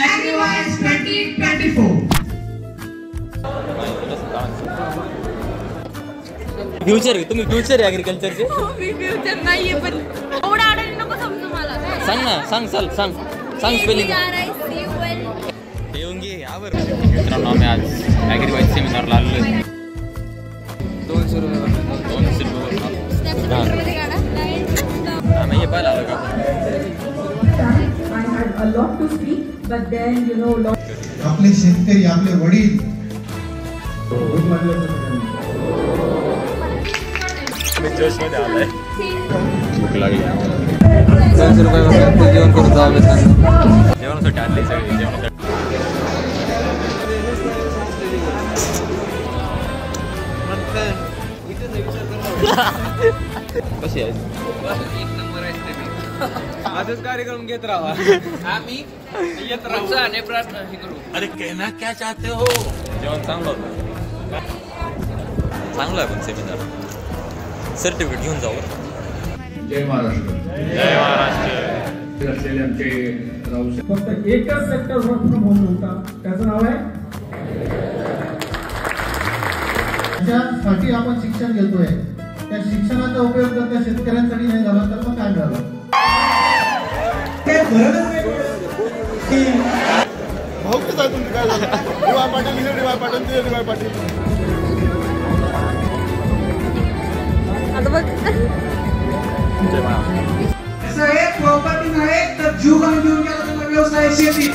AgriWise 2024. Future तुम्ही future आहे ॲग्रिकल्चरचे? मी future नाहीये पण एवढा आडणी नको समजू मला. सांग ना, सांग स्पेलिंग येऊन घे यावर. मित्रांनो आम्ही आज ॲग्रिवाईज सेमिनारला आलेलो आहे. 200 रुपये आम्ही हे पाहिलं आलो का? आपले शेतकरी आपले वडील जोशमध्ये आलाय. भूक लागली. 200 रुपये जेवण करून जावं. जेवणासाठी आणले सगळे जेवणासाठी. कशी आहे? आजच कार्यक्रम घेत राहा. आम्ही येत राहू आणि प्रार्थना करू. अरे कहना क्या चाहते हो? जेवण चांगलं होतं. चांगलं आहे पण सेमिनार. सर्टिफिकेट घेऊन जाऊ. जय महाराष्ट्र. जय महाराष्ट्र. असलेले आमचे राहू फक्त एकच सेक्टर वर्क फ्रॉम होम होता, त्याचं नाव आहे. त्याच्यासाठी आपण शिक्षण घेतोय, त्या शिक्षणाचा उपयोग जर त्या शेतकऱ्यांसाठी नाही झाला तर मग काय झालं? भाऊ कसं आहे तुमचं? काय झालं? DY. Patil DY. Patil DY. Patil. आता बघ प्रॉपर्टी नाही तर जीव घेऊन गेला व्यवसाय शेती.